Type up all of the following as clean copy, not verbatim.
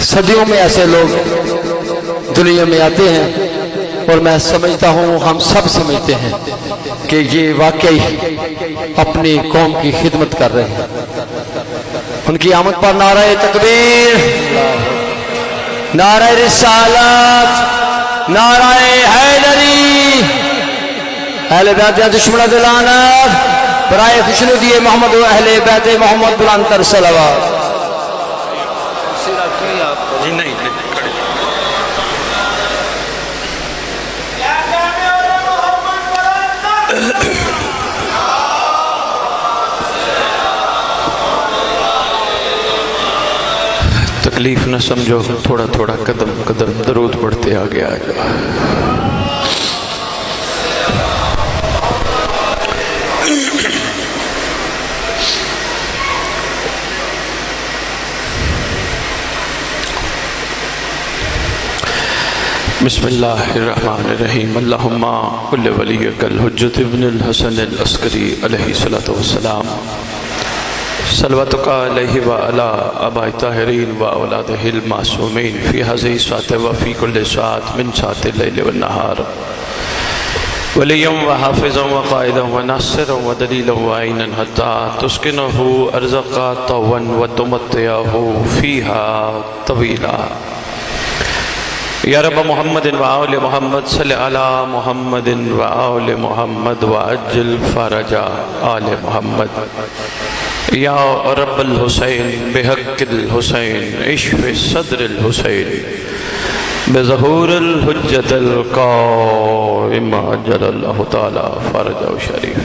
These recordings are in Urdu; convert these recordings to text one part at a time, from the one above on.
صدیوں میں ایسے لوگ دنیا میں آتے ہیں اور میں سمجھتا ہوں ہم سب سمجھتے ہیں کہ یہ واقعی اپنی قوم کی خدمت کر رہے ہیں. ان کی آمد پر نعرہ تکبیر، نعرہ رسالت، نعرہ حیدری، اہل بیت دشمنہ لعنت، برائے خوشنودی محمد و اہل بیت محمد بلند تر صلوات. تکلیف نہ سمجھو، تھوڑا تھوڑا قدم قدم درود پڑھتے آگے آ جاؤ. بسم اللہ الرحمن الرحیم. اللہم کل ولیک الحجت ابن الحسن العسکری علیہ السلام، صلواتک علیہ وعلا آباء طاہرین و اولادہ المعصومین فی ہذہ ساعۃ و فی کل ساعۃ من ساعات اللیل والنہار، ولیا و حافظا و قائدا و ناصرا و دلیلا و عینا حتی تسکنہ ارزق طوا و تمتعہ فیہا طویلا. یا رب محمد و آل محمد صلی علی محمد و آل محمد و عجل فرج آل محمد. یا رب الحسین بحق الحسین اشف صدر الحسین بظہور الحجت القائم عجل اللہ تعالی فرجہ شریف.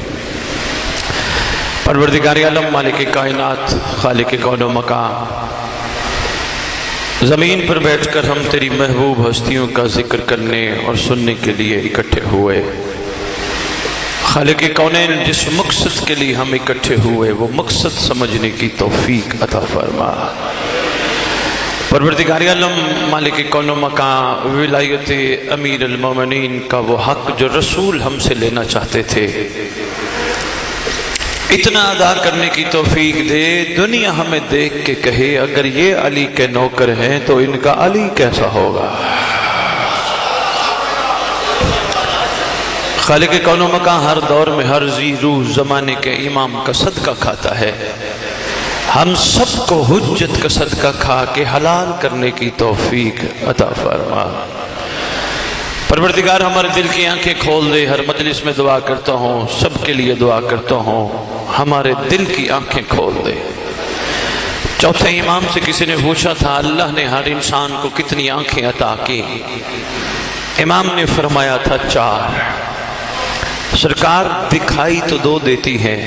پروردگار عالم، مالک کائنات، خالق کون و مکان، زمین پر بیٹھ کر ہم تیری محبوب ہستیوں کا ذکر کرنے اور سننے کے لیے اکٹھے ہوئے. خالق کونین، جس مقصد کے لیے ہم اکٹھے ہوئے وہ مقصد سمجھنے کی توفیق عطا فرما. پروردگار عالم، مالک کون و مکان، ولایت امیر المومنین کا وہ حق جو رسول ہم سے لینا چاہتے تھے اتنا ادا کرنے کی توفیق دے. دنیا ہمیں دیکھ کے کہے اگر یہ علی کے نوکر ہیں تو ان کا علی کیسا ہوگا. خالق کون و مکان ہر دور میں ہر ذی روح زمانے کے امام کا صدقہ کھاتا ہے. ہم سب کو حجت کا صدقہ کھا کے حلال کرنے کی توفیق عطا فرما. پروردگار ہمارے دل کی آنکھیں کھول دے. ہر مجلس میں دعا کرتا ہوں، سب کے لیے دعا کرتا ہوں، ہمارے دل کی آنکھیں کھول دے. چوتھے امام سے کسی نے پوچھا تھا اللہ نے ہر انسان کو کتنی آنکھیں عطا کی؟ امام نے فرمایا تھا 4. سرکار دکھائی تو 2 دیتی ہے،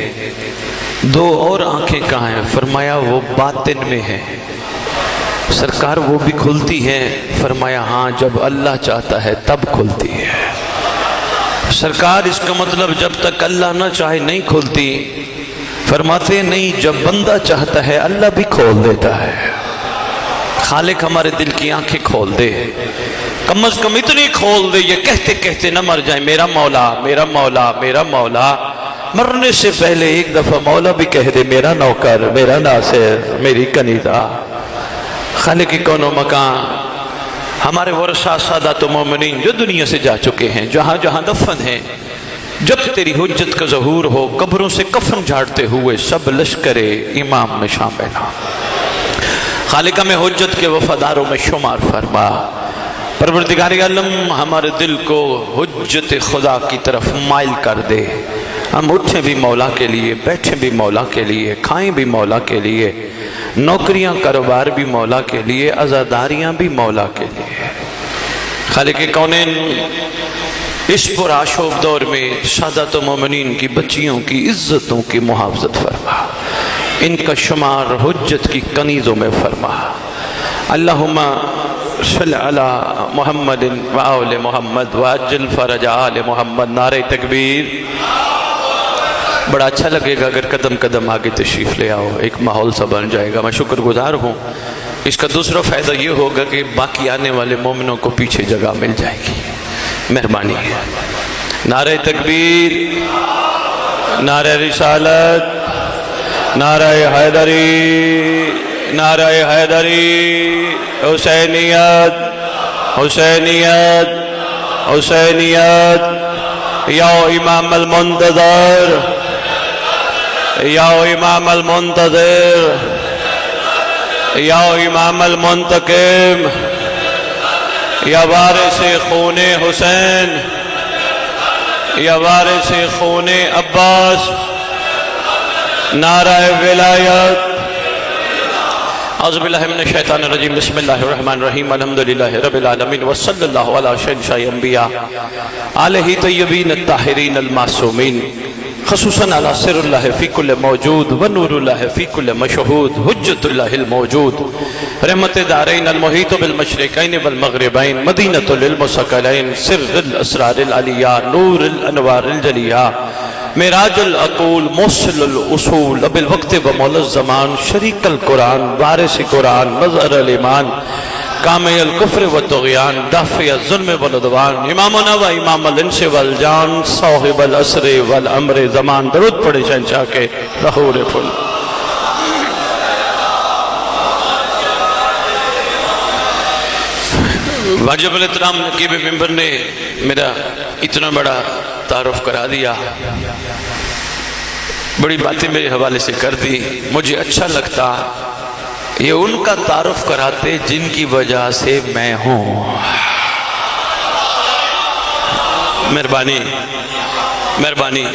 2 اور آنکھیں کہاں ہیں؟ فرمایا وہ باطن میں ہیں. سرکار وہ بھی کھلتی ہے؟ فرمایا ہاں جب اللہ چاہتا ہے تب کھلتی ہے. سرکار اس کا مطلب جب تک اللہ نہ چاہے نہیں کھلتی؟ فرماتے نہیں، جب بندہ چاہتا ہے اللہ بھی کھول دیتا ہے. خالق ہمارے دل کی آنکھیں کھول دے، کم از کم اتنی کھول دے یہ کہتے کہتے نہ مر جائیں میرا مولا میرا مولا میرا مولا. مرنے سے پہلے ایک دفعہ مولا بھی کہہ دے میرا نوکر میرا ناصر میری کنیزہ. خالق کون و مکان، ہمارے ورثہ سادات و مومنین جو دنیا سے جا چکے ہیں، جہاں جہاں دفن ہیں، جب تیری حجت کا ظہور ہو قبروں سے کفن جھاڑتے ہوئے سب لشکر امام میں شامل ہوں. خالق میں حجت کے وفاداروں میں شمار فرما. پروردگار عالم ہمارے دل کو حجت خدا کی طرف مائل کر دے. ہم اٹھیں بھی مولا کے لیے، بیٹھیں بھی مولا کے لیے، کھائیں بھی مولا کے لیے، نوکریاں کاروبار بھی مولا کے لیے، عزاداریاں بھی مولا کے لیے. خالق کونین، اس پرآشوب دور میں سادات و مومنین کی بچیوں کی عزتوں کی محافظت فرما، ان کا شمار حجت کی کنیزوں میں فرما. اللہم صلی علی محمد و آل محمد وعجل فرج آل محمد. نعرہ تکبیر. بڑا اچھا لگے گا اگر قدم قدم آگے تشریف لے آؤ، ایک ماحول سا بن جائے گا. میں شکر گزار ہوں. اس کا دوسرا فائدہ یہ ہوگا کہ باقی آنے والے مومنوں کو پیچھے جگہ مل جائے گی. مہربانی ہے. نعرہ تکبیر، نعرہ رسالت، نعرہ حیدری، نعرہ حیدری، حسینیت حسینیت حسینیت، یا امام المنتظر یا امام المنتظر یا امام المنتقم، یا وارث خون حسین یا وارث خون عباس، نعرہ ولایت۔ اعوذ باللہ من الشیطان الرجیم، بسم اللہ الرحمن الرحیم، الحمدللہ رب العالمین، وصلی اللہ علی شہنشاہ انبیاء آلہ طیبین الطاہرین المعصومین، خصوصاً علی سر اللہ فی کل موجود ونور اللہ فی کل مشہود، حجت اللہ الموجود، رحمت دارین المحیط بالمشرقین والمغربین، مدینۃ للمثقلین، سر الاسرار العلیہ، نور الانوار الجلیہ، معراج العقول، موصل الاصول، اب الوقت و مولا الزمان، شریک القرآن، وارث قرآن، مظہر الایمان، کامع الکفر والطغیان، دافع الظلم والعدوان، امامنا و امام الانس والجان، صاحب العصر والامر زمان۔ درود پڑھے شہنشاہ کے ظہور پھول۔ واجب الاحترام نقیب ممبر نے میرا اتنا بڑا تعارف کرا دیا، بڑی باتیں میرے حوالے سے کر دی، مجھے اچھا لگتا یہ ان کا تعارف کراتے جن کی وجہ سے میں ہوں۔ مہربانی مہربانی،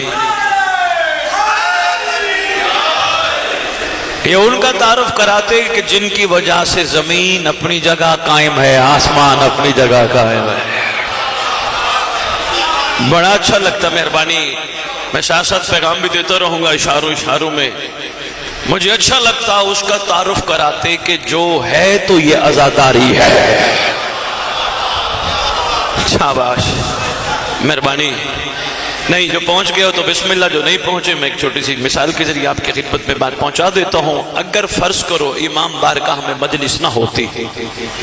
یہ ان کا تعارف کراتے کہ جن کی وجہ سے زمین اپنی جگہ قائم ہے، آسمان اپنی جگہ قائم ہے۔ بڑا اچھا لگتا۔ مہربانی، میں ساتھ ساتھ پیغام بھی دیتا رہوں گا اشاروں میں۔ مجھے اچھا لگتا اس کا تعارف کراتے کہ جو ہے تو یہ عزاداری ہے۔ شاباش، مہربانی۔ نہیں، جو پہنچ گئے ہو تو بسم اللہ، جو نہیں پہنچے میں ایک چھوٹی سی مثال کے ذریعے آپ کی خدمت میں بات پہنچا دیتا ہوں۔ اگر فرض کرو امام بارگاہ میں مجلس نہ ہوتی،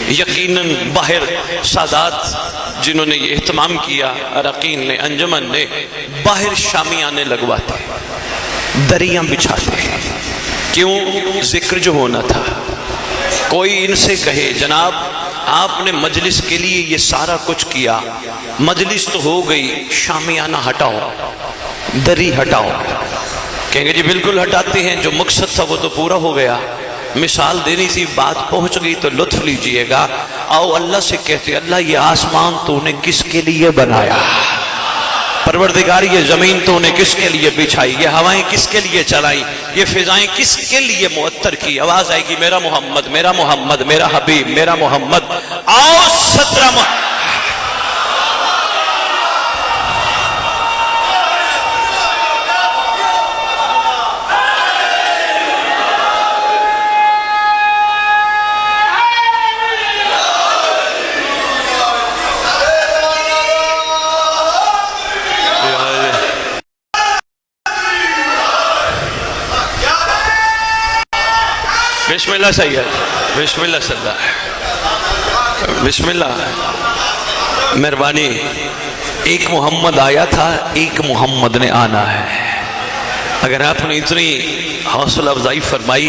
یقیناً باہر سادات جنہوں نے یہ اہتمام کیا، اراکین نے، انجمن نے، باہر شامیانے لگواتے، دریاں بچھاتے۔ کیوں؟ ذکر جو ہونا تھا۔ کوئی ان سے کہے جناب آپ نے مجلس کے لیے یہ سارا کچھ کیا، مجلس تو ہو گئی، شامیانہ ہٹاؤ، دری ہٹاؤ۔ کہیں گے جی بالکل ہٹاتے ہیں، جو مقصد تھا وہ تو پورا ہو گیا۔ مثال دینی تھی، بات پہنچ گئی تو لطف لیجئے گا۔ آؤ اللہ سے کہتے اللہ یہ آسمان تو نے کس کے لیے بنایا؟ پروردگار یہ زمین تو نے کس کے لیے بچھائی؟ یہ ہوائیں کس کے لیے چلائی؟ یہ فضائیں کس کے لیے معطر کی؟ آواز آئے گی میرا محمد، میرا محمد، میرا حبیب، میرا محمد۔ آؤ 17 بسم اللہ سید، بسم اللہ صلی اللہ، بسم اللہ۔ مہربانی، ایک محمد آیا تھا، ایک محمد نے آنا ہے۔ اگر آپ نے اتنی حوصلہ افزائی فرمائی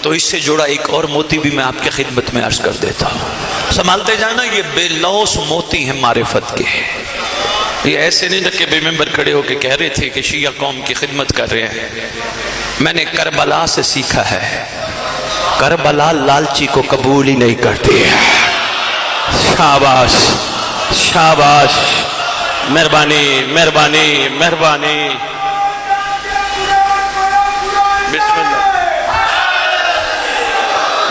تو اس سے جوڑا ایک اور موتی بھی میں آپ کی خدمت میں عرض کر دیتا ہوں۔ سنبھالتے جانا، یہ بے لوث موتی ہیں معرفت کے۔ یہ ایسے نہیں رکھے بے ممبر کھڑے ہو کے کہہ رہے تھے کہ شیعہ قوم کی خدمت کر رہے ہیں۔ میں نے کربلا سے سیکھا ہے، کربلا لالچی کو قبول ہی نہیں کرتی ہے۔ شاباش شاباش، مہربانی مہربانی مہربانی، بسم اللہ،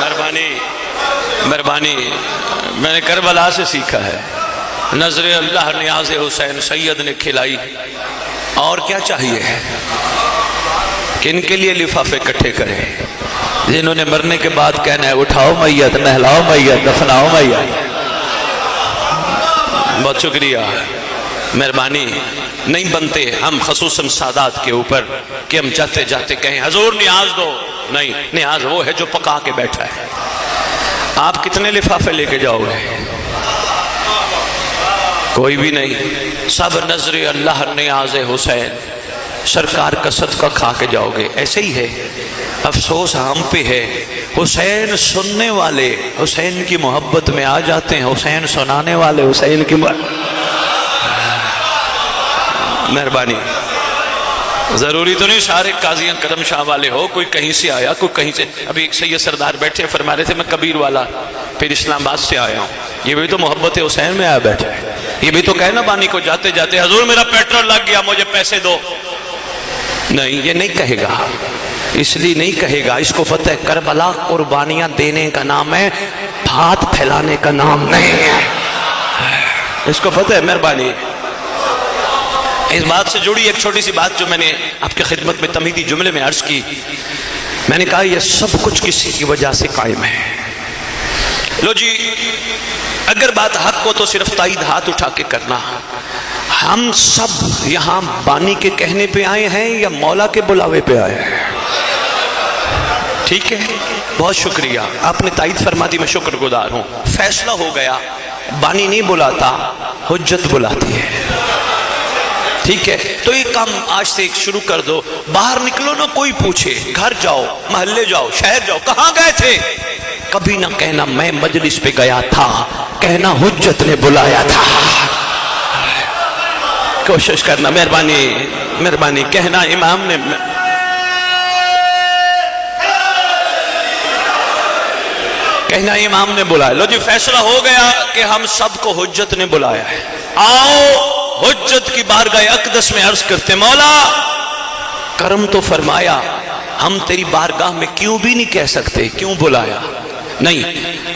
مہربانی مہربانی۔ میں نے کربلا سے سیکھا ہے، نظر اللہ نیاز حسین سید نے کھلائی۔ اور کیا چاہیے کن کے لیے لفافے اکٹھے کریں؟ جنہوں نے مرنے کے بعد کہنا ہے اٹھاؤ میت، نہلاؤ میت، دفناؤ میت۔ بہت شکریہ، مہربانی۔ نہیں بنتے ہم خصوصاً سادات کے اوپر کہ ہم جاتے جاتے کہیں حضور نیاز دو۔ نہیں، نیاز وہ ہے جو پکا کے بیٹھا ہے۔ آپ کتنے لفافے لے کے جاؤ گے؟ کوئی بھی نہیں۔ سب نظر اللہ نیاز حسین، سرکار کا صدقہ کھا کے جاؤ گے. ایسے ہی ہے. افسوس ہم پہ ہے. حسین سننے والے حسین کی محبت میں آ جاتے ہیں, حسین سنانے والے حسین کی مہربانی. ضروری تو نہیں سارے قاضیاں کرم شاہ والے ہو, کوئی کہیں سے آیا کوئی کہیں سے. ابھی ایک سید سردار بیٹھے فرما رہے تھے میں کبیر والا پھر اسلام آباد سے آیا ہوں. یہ بھی تو محبت حسین میں آیا بیٹھا ہے. یہ بھی تو کہنا بانی کو جاتے جاتے حضور میرا پیٹرول لگ گیا مجھے پیسے دو. نہیں, یہ نہیں کہے گا. اس لیے نہیں کہے گا, اس کو پتہ ہے کربلا قربانیاں دینے کا نام ہے, ہاتھ پھیلانے کا نام نہیں ہے. اس کو پتہ ہے. مہربانی. اس بات سے جڑی ایک چھوٹی سی بات جو میں نے آپ کی خدمت میں تمہیدی جملے میں عرض کی. میں نے کہا یہ سب کچھ کسی کی وجہ سے قائم ہے. لو جی, اگر بات حق کو تو صرف تائید ہاتھ اٹھا کے کرنا. ہم سب یہاں بانی کے کہنے پہ آئے ہیں یا مولا کے بلاوے پہ آئے ہیں؟ ٹھیک ہے, بہت شکریہ, آپ نے تائید فرما دی, میں شکر گزار ہوں. فیصلہ ہو گیا, بانی نہیں بلاتا, حجت بلاتی ہے. ٹھیک ہے, تو یہ کام آج سے شروع کر دو. باہر نکلو نہ کوئی پوچھے, گھر جاؤ, محلے جاؤ, شہر جاؤ, کہاں گئے تھے, کبھی نہ کہنا میں مجلس پہ گیا تھا, کہنا حجت نے بلایا تھا. کوشش کرنا. مہربانی مہربانی. کہنا امام نے کہنا امام نے بلایا. لو جی, فیصلہ ہو گیا کہ ہم سب کو حجت نے بلایا ہے. آؤ حجت کی بارگاہ اقدس میں عرض کرتے, مولا کرم تو فرمایا, ہم تیری بارگاہ میں کیوں بھی نہیں کہہ سکتے کیوں بلایا. نہیں,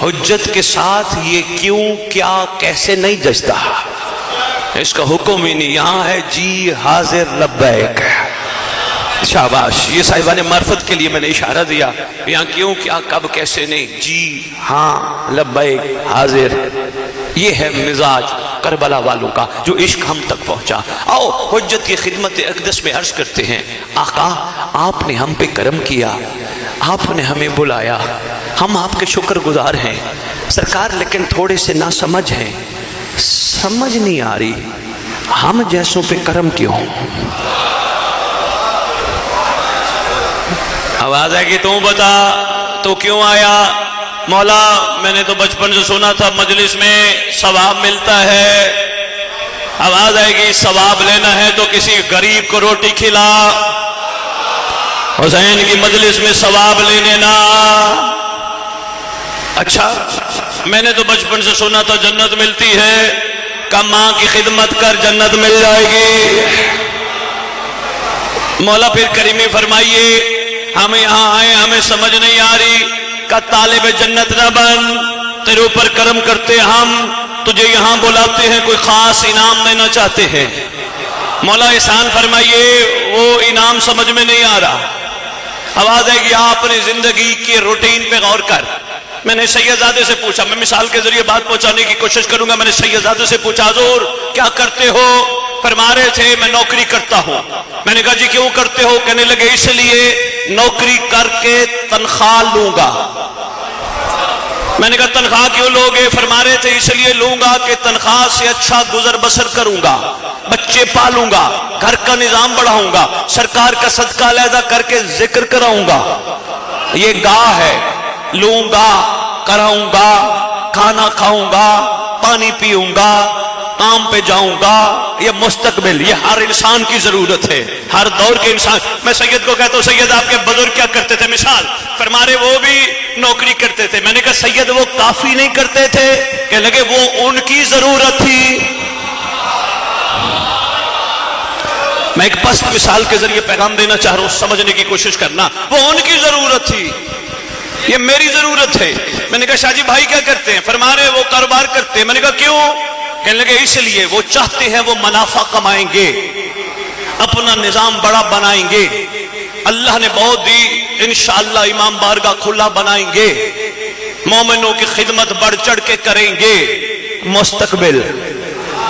حجت کے ساتھ یہ کیوں کیا کیسے نہیں جچتا, اس کا حکم ہی نہیں. یہاں ہے جی حاضر لبیک. شاباش. یہ صاحبان معرفت کے لیے میں نے اشارہ دیا. یہاں کیوں کیا کب کیسے نہیں, جی ہاں لبیک حاضر. یہ ہے مزاج کربلا والوں کا جو عشق ہم تک پہنچا. آؤ حجت کی خدمت اقدس میں عرض کرتے ہیں, آقا آپ نے ہم پہ کرم کیا, آپ نے ہمیں بلایا, ہم آپ کے شکر گزار ہیں سرکار, لیکن تھوڑے سے ناسمجھ ہیں, سمجھ نہیں آ رہی ہم جیسوں پہ کرم کیوں. آواز ہے کہ تو بتا تو کیوں آیا. مولا میں نے تو بچپن سے سنا تھا مجلس میں ثواب ملتا ہے. آواز آئے گی ثواب لینا ہے تو کسی غریب کو روٹی کھلا, حسین کی مجلس میں ثواب لینے نا. اچھا میں نے تو بچپن سے سنا تھا جنت ملتی ہے, کہ ماں کی خدمت کر جنت مل جائے گی. مولا پھر کریمی فرمائیے, ہم یہاں آئے ہمیں سمجھ نہیں آ رہی, کہ طالب جنت نہ بن, تیرے اوپر کرم کرتے ہم تجھے یہاں بلاتے ہیں, کوئی خاص انعام دینا چاہتے ہیں. مولا احسان فرمائیے, وہ انعام سمجھ میں نہیں آ رہا. آواز ہے کہ آپ نے زندگی کے روٹین پہ غور کر. میں نے سیدزادے سے پوچھا, میں مثال کے ذریعے بات پہنچانے کی کوشش کروں گا. میں نے سیدزادے سے پوچھا, حضور کیا کرتے ہو؟ فرما رہے تھے میں نوکری کرتا ہوں. میں نے کہا جی کیوں کرتے ہو؟ کہنے لگے اس لیے نوکری کر کے تنخواہ لوں گا. میں نے کہا تنخواہ کیوں لوگے؟ فرما رہے تھے اس لیے لوں گا کہ تنخواہ سے اچھا گزر بسر کروں گا, بچے پالوں گا, گھر کا نظام بڑھاؤں گا, سرکار کا صدقہ علیحدہ کر کے ذکر کراؤں گا. یہ گاہ ہے, لوں گا, کراؤں گا, کھانا کھاؤں گا, پانی پیوں گا, کام پہ جاؤں گا. یہ مستقبل, یہ ہر انسان کی ضرورت ہے, ہر دور کے انسان. میں سید کو کہتا ہوں سید آپ کے بزرگ کیا کرتے تھے؟ مثال فرما رہے وہ بھی نوکری کرتے تھے. میں نے کہا سید وہ کافی نہیں کرتے تھے؟ کہ لگے وہ ان کی ضرورت تھی. میں ایک پست مثال کے ذریعے پیغام دینا چاہ رہا ہوں, سمجھنے کی کوشش کرنا. وہ ان کی ضرورت تھی, یہ میری ضرورت ہے. میں نے کہا شاہ جی بھائی کیا کرتے ہیں؟ فرما رہے وہ کاروبار کرتے ہیں. میں نے کہا کیوں؟ کہنے لگے اس لیے وہ چاہتے ہیں وہ منافع کمائیں گے, اپنا نظام بڑا بنائیں گے, اللہ نے بہت دی, انشاءاللہ امام بارگاہ کھلا بنائیں گے, مومنوں کی خدمت بڑھ چڑھ کے کریں گے. مستقبل.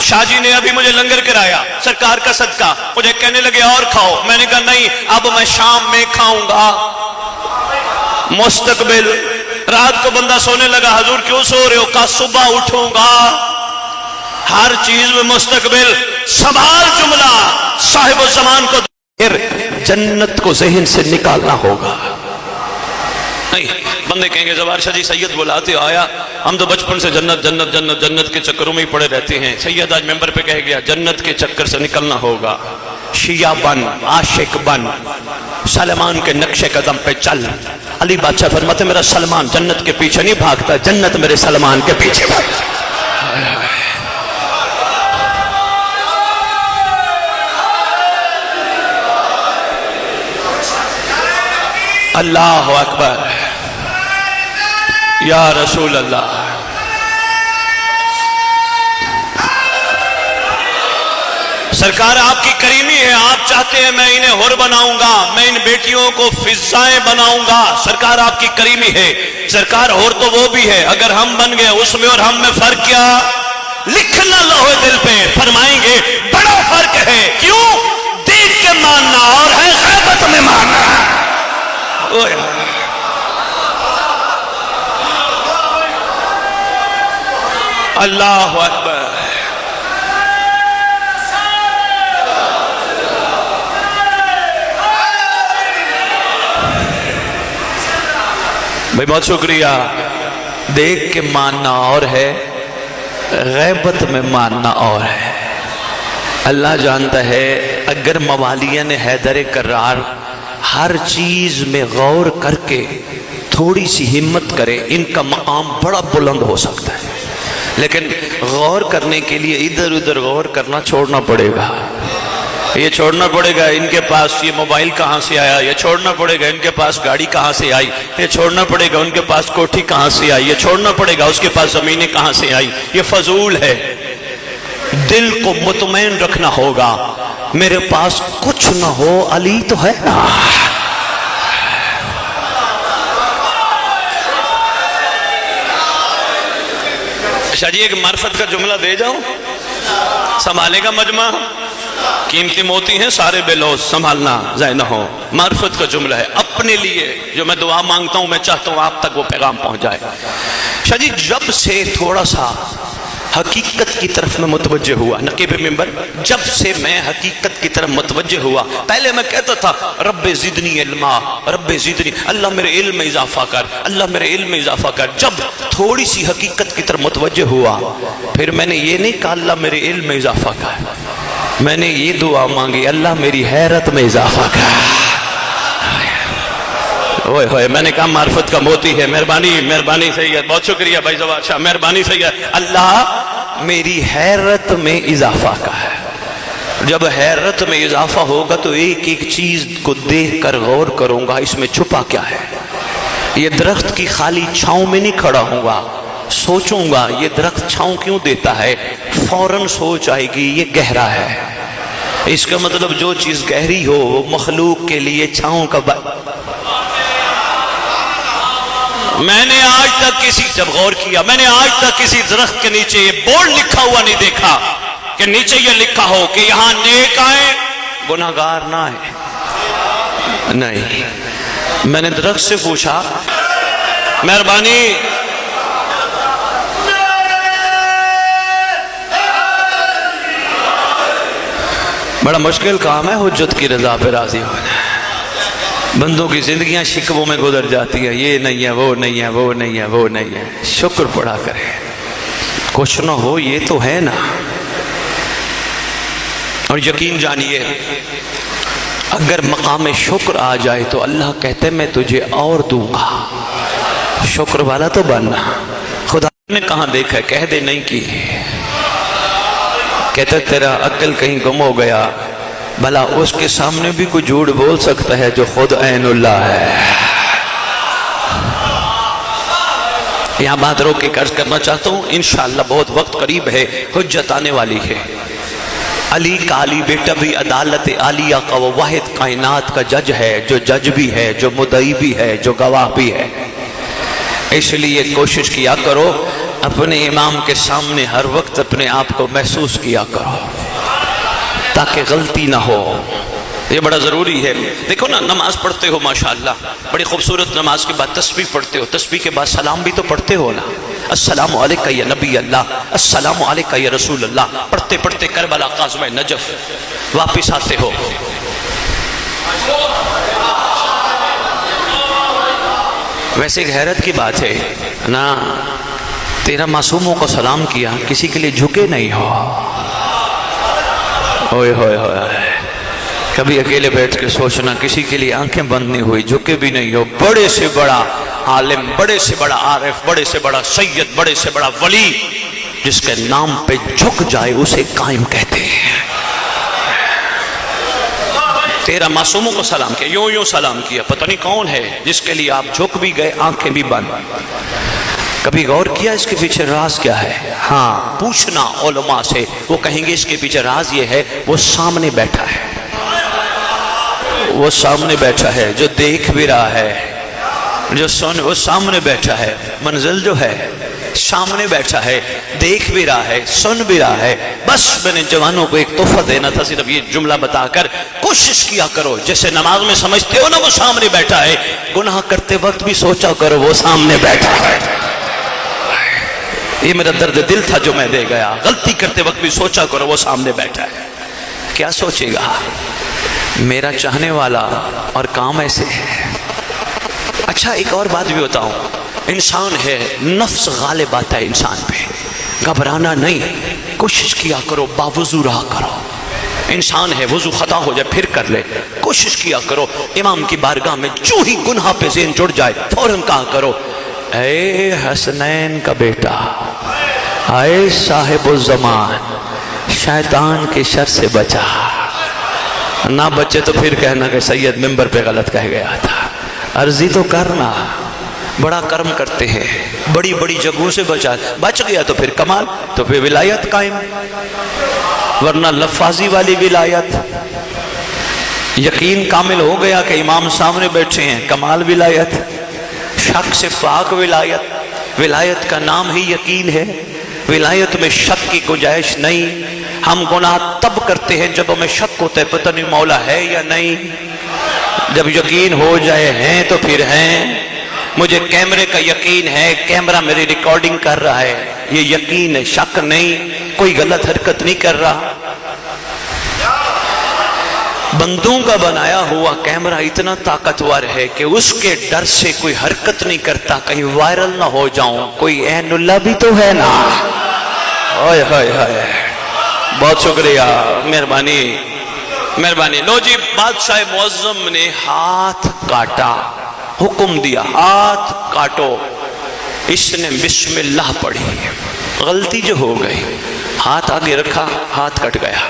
شاہ جی نے ابھی مجھے لنگر کرایا, سرکار کا صدقہ, مجھے کہنے لگے اور کھاؤ. میں نے کہا نہیں, اب میں شام میں کھاؤں گا. مستقبل. رات کو بندہ سونے لگا, حضور کیوں سو رہے ہو؟ کہا صبح اٹھوں گا. ہر چیز میں مستقبل. سنبھال جملہ, صاحب الزمان کو پھر جنت کو ذہن سے نکالنا ہوگا. نہیں بندے کہیں گے زوار شاہ جی سید بلاتے آیا, ہم تو بچپن سے جنت جنت جنت جنت کے چکروں میں ہی پڑے رہتے ہیں. سید آج ممبر پہ کہہ گیا جنت کے چکر سے نکلنا ہوگا. شیعہ بن, عاشق بن, سلمان کے نقش قدم پہ چل. علی بادشاہ فرماتے میرا سلمان جنت کے پیچھے نہیں بھاگتا, جنت میرے سلمان کے پیچھے بھاگتا. اللہ اکبر یا رسول اللہ. سرکار آپ کی کریمی ہے, آپ چاہتے ہیں میں انہیں حر بناؤں گا, میں ان بیٹیوں کو فضائیں بناؤں گا. سرکار آپ کی کریمی ہے. سرکار حر تو وہ بھی ہے, اگر ہم بن گئے اس میں اور ہم میں فرق کیا؟ لکھنا لوہے دل پہ. فرمائیں گے بڑا فرق ہے. کیوں؟ دیکھ کے ماننا اور ہے غیبت میں ماننا. اللہ اکبر. بھائی بہت شکریہ. دیکھ کے ماننا اور ہے, غیبت میں ماننا اور ہے. اللہ جانتا ہے اگر موالین حیدر کرار ہر چیز میں غور کر کے تھوڑی سی ہمت کرے, ان کا مقام بڑا بلند ہو سکتا ہے. لیکن غور کرنے کے لیے ادھر ادھر غور کرنا چھوڑنا پڑے گا. یہ چھوڑنا پڑے گا ان کے پاس یہ موبائل کہاں سے آیا, یہ چھوڑنا پڑے گا ان کے پاس گاڑی کہاں سے آئی, یہ چھوڑنا پڑے گا ان کے پاس کوٹھی کہاں سے آئی, یہ چھوڑنا پڑے گا اس کے پاس زمینیں کہاں سے آئی. یہ فضول ہے. دل کو مطمئن رکھنا ہوگا. میرے پاس کچھ نہ ہو علی تو ہے نا. شاہ جی ایک معرفت کا جملہ دے جاؤں, سنبھالے گا مجمع. قیمتی موتی ہیں سارے بے لوث, سنبھالنا ضائع نہ ہو. معرفت کا جملہ ہے اپنے لیے جو میں دعا مانگتا ہوں, میں چاہتا ہوں آپ تک وہ پیغام پہنچ جائے. شاہ جی جب سے تھوڑا سا حقیقت کی طرف میں متوجہ ہوا, نقیب ممبر, جب سے میں حقیقت کی طرف متوجہ ہوا, پہلے میں کہتا تھا رب زدنی علما, رب زدنی, اللہ میرے علم میں اضافہ کر, اللہ میرے علم میں اضافہ کر. جب تھوڑی سی حقیقت کی طرف متوجہ ہوا, پھر میں نے یہ نہیں کہا اللہ میرے علم میں اضافہ کر, میں نے یہ دعا مانگی اللہ میری حیرت میں اضافہ کر. ہوئے ہوئے میں نے کہا معرفت کا موتی ہے. مہربانی مہربانی سید, بہت شکریہ بھائی زوار شاہ, مہربانی سید. اللہ میری حیرت میں اضافہ کا ہے. جب حیرت میں اضافہ ہوگا تو ایک ایک چیز کو دیکھ کر غور کروں گا اس میں چھپا کیا ہے. یہ درخت کی خالی چھاؤں میں نہیں کھڑا ہوں گا, سوچوں گا یہ درخت چھاؤں کیوں دیتا ہے, فوراً سوچ آئے گی یہ گہرا ہے. اس کا مطلب جو چیز گہری ہو وہ مخلوق کے لیے چھاؤں کا میں نے آج تک کسی, جب غور کیا, میں نے آج تک کسی درخت کے نیچے یہ بورڈ لکھا ہوا نہیں دیکھا کہ نیچے یہ لکھا ہو کہ یہاں نیک آئے گناہگار نہ آئے. نہیں, میں نے درخت سے پوچھا مہربانی بڑا مشکل کام ہے حجت کی رضا پہ راضی ہونا. بندوں کی زندگیاں شکووں میں گزر جاتی ہیں, یہ نہیں ہے وہ نہیں ہے وہ نہیں ہے وہ نہیں ہے. شکر پڑا کرے, کچھ نہ ہو یہ تو ہے نا. اور یقین جانیے اگر مقام شکر آ جائے تو اللہ کہتے میں تجھے اور دوں گا. شکر والا تو بننا. خدا نے کہاں دیکھا ہے, کہہ دے نہیں کی, کہتے تیرا عقل کہیں گم ہو گیا. بھلا اس کے سامنے بھی کوئی جھوٹ بول سکتا ہے جو خود عین اللہ ہے. یہاں بات روک کے عرض کرنا چاہتا ہوں, انشاءاللہ بہت وقت قریب ہے, حجت آنے والی ہے. علی کا علی بیٹا بھی عدالت عالیہ کا وہ واحد کائنات کا جج ہے, جو جج بھی ہے, جو مدعی بھی ہے, جو گواہ بھی ہے. اس لیے کوشش کیا کرو اپنے امام کے سامنے ہر وقت اپنے آپ کو محسوس کیا کرو تاکہ غلطی نہ ہو. یہ بڑا ضروری ہے. دیکھو نا, نماز پڑھتے ہو ماشاءاللہ, بڑی خوبصورت نماز کے بعد تسبیح پڑھتے ہو, تسبیح کے بعد سلام بھی تو پڑھتے ہو نا. السلام علیکہ یا نبی اللہ, السلام علیکہ یا رسول اللہ. پڑھتے پڑھتے کربلا قاصمہ نجف واپس آتے ہو. ویسے ایک حیرت کی بات ہے نا، تیرا معصوموں کو سلام کیا، کسی کے لیے جھکے نہیں ہو. ہوئے ہوئے ہوئے، کبھی اکیلے بیٹھ کے سوچنا، کسی کے لیے آنکھیں بند نہیں ہوئی، جھکے بھی نہیں ہو. بڑے سے بڑا عالم، بڑے سے بڑا عارف، بڑے سے بڑا سید، بڑے سے بڑا ولی، جس کے نام پہ جھک جائے اسے قائم کہتے ہیں. تیرا معصوموں کو سلام کیا، یوں یوں سلام کیا، پتہ نہیں کون ہے جس کے لیے آپ جھک بھی گئے، آنکھیں بھی بند. کبھی غور کیا اس کے پیچھے راز کیا ہے؟ ہاں، پوچھنا علماء سے، وہ کہیں گے اس کے پیچھے راز یہ ہے، وہ سامنے بیٹھا ہے، وہ سامنے بیٹھا ہے، جو دیکھ بھی رہا ہے، جو سن، وہ سامنے بیٹھا ہے. منزل جو ہے سامنے بیٹھا ہے، دیکھ بھی رہا ہے، سن بھی رہا ہے. بس میں نے جوانوں کو ایک تحفہ دینا تھا، صرف یہ جملہ بتا کر کوشش کیا کرو، جیسے نماز میں سمجھتے ہو نا وہ سامنے بیٹھا ہے، گناہ کرتے وقت بھی سوچا کرو وہ سامنے بیٹھا ہے. یہ میرا درد دل تھا جو میں دے گیا. غلطی کرتے وقت بھی سوچا کرو وہ سامنے بیٹھا ہے. کیا سوچے گا؟ میرا چاہنے والا اور کام ایسے ہے. اچھا ایک اور بات بھی بتاؤں، انسان ہے، نفس غالب آتا ہے انسان پہ، گھبرانا نہیں، کوشش کیا کرو، باوضو رہا کرو. انسان ہے، وضو خطا ہو جائے پھر کر لے، کوشش کیا کرو. امام کی بارگاہ میں جو ہی گناہ پہ ذہن جڑ جائے فوراً کہا کرو، اے حسنین کا بیٹا، اے صاحب الزمان، شیطان کے شر سے بچا. نہ بچے تو پھر کہنا کہ سید ممبر پہ غلط کہہ گیا تھا. عرضی تو کرنا، بڑا کرم کرتے ہیں، بڑی بڑی جگہوں سے بچ گیا تو پھر کمال، تو پھر ولایت قائم. ورنہ لفاظی والی ولایت، یقین کامل ہو گیا کہ امام سامنے بیٹھے ہیں، کمال ولایت. شک سے پاک ولایت، ولایت کا نام ہی یقین ہے، ولایت میں شک کی گنجائش نہیں. ہم گناہ تب کرتے ہیں جب ہمیں شک ہوتا ہے پتہ نہیں مولا ہے یا نہیں. جب یقین ہو جائے ہیں تو پھر ہیں. مجھے کیمرے کا یقین ہے، کیمرہ میری ریکارڈنگ کر رہا ہے، یہ یقین ہے، شک نہیں. کوئی غلط حرکت نہیں کر رہا. بندوں کا بنایا ہوا کیمرہ اتنا طاقتور ہے کہ اس کے ڈر سے کوئی حرکت نہیں کرتا، کہیں وائرل نہ ہو جاؤں. کوئی عین اللہ بھی تو ہے نا. ہائے ہائے ہائے، بہت شکریہ، مہربانی مہربانی. لو جی، بادشاہ معظم نے ہاتھ کاٹا، حکم دیا ہاتھ کاٹو. اس نے بسم اللہ پڑھی، غلطی جو ہو گئی، ہاتھ آگے رکھا، ہاتھ کٹ گیا.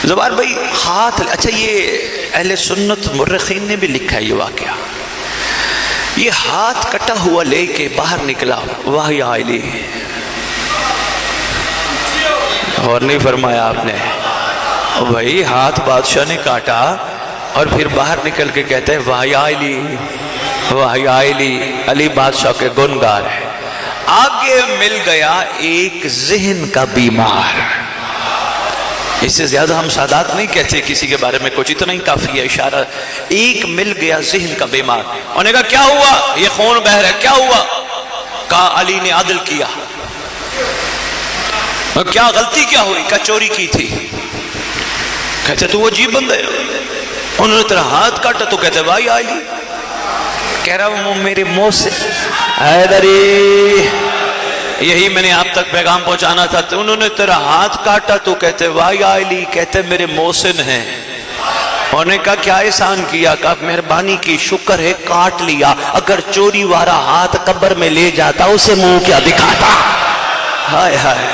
زبار بھائی ہاتھ، اچھا یہ اہل سنت مرخین نے بھی لکھا ہے یہ واقعہ. یہ ہاتھ کٹا ہوا لے کے باہر نکلا، واہ یا علی، اور نہیں فرمایا آپ نے بھائی، ہاتھ بادشاہ نے کاٹا اور پھر باہر نکل کے کہتے ہیں واہ یا علی، واہ یا علی. علی بادشاہ کے گنگار ہے. آگے مل گیا ایک ذہن کا بیمار. اس سے زیادہ ہم سادات نہیں کہتے کسی کے بارے میں، کچھ اتنا ہی کافی ہے اشارہ. ایک مل گیا ذہن کا بیمار. انہوں نے کہا کیا ہوا؟ یہ خون بہ رہا ہے، کیا ہوا؟ کہا علی نے عدل کیا. کیا غلطی کیا ہوئی؟ کہا چوری کی تھی. کہتے تو وہ عجیب بندہ ہے، انہوں نے تیرا ہاتھ کاٹا تو کہتے بھائی علی. کہہ رہا وہ میرے منہ سے، حیدری یہی میں نے آپ تک پیغام پہنچانا تھا. تو انہوں نے تیرا ہاتھ کاٹا تو کہتے وائی علی، کہتے میرے محسن ہیں. انہوں نے کہا کیا احسان کیا؟ کہا مہربانی کی، شکر ہے کاٹ لیا، اگر چوری والا ہاتھ قبر میں لے جاتا اسے منہ کیا دکھاتا. ہائے ہائے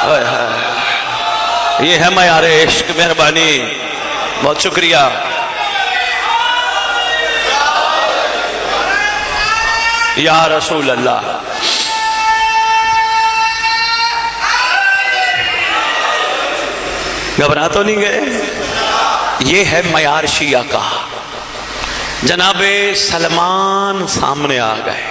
ہائے ہائے، یہ ہے معیار عشق. مہربانی، بہت شکریہ. یا رسول اللہ. گھبرا تو نہیں گئے؟ یہ ہے معیار شیعہ کا. جناب سلمان سامنے آ گئے،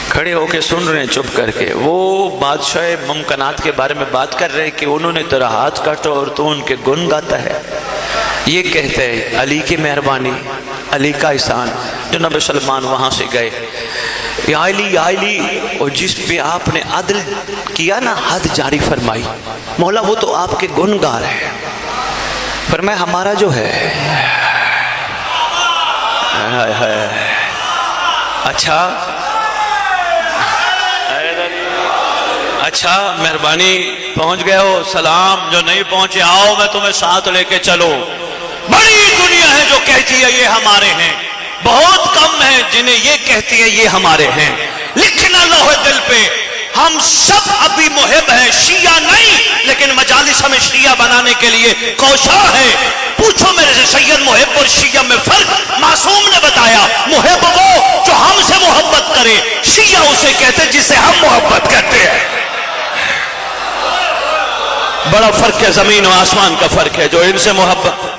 کھڑے ہو کے سن رہے ہیں چپ کر کے. وہ بادشاہ ممکنات کے بارے میں بات کر رہے کہ انہوں نے تیرا ہاتھ کاٹا اور تو ان کے گن گاتا ہے. یہ کہتے ہیں علی کی مہربانی، علی کا احسان. جناب سلمان وہاں سے گئے، یا علی یا علی، اور جس پہ آپ نے عدل کیا نا، حد جاری فرمائی، مولا وہ تو آپ کے گنگار ہے. فرمایا ہمارا جو ہے اچھا مہربانی پہنچ گئے ہو، سلام، جو نہیں پہنچے آؤ میں تمہیں ساتھ لے کے چلو۔ بڑی دنیا ہے جو کہتی ہے یہ ہمارے ہیں، بہت کم ہے جنہیں یہ کہتی ہے یہ ہمارے ہیں۔ لکھنا لوح دل پہ، ہم سب ابھی محب ہیں، شیعہ نہیں، لیکن مجالس ہمیں شیعہ بنانے کے لیے کوشاں ہے۔ پوچھو میرے سے سید محب اور شیعہ میں فرق، معصوم نے بتایا، محب وہ جو ہم سے محبت کرے، شیعہ اسے کہتے جسے ہم محبت کرتے ہیں۔ بڑا فرق ہے، زمین و آسمان کا فرق ہے، جو ان سے محبت۔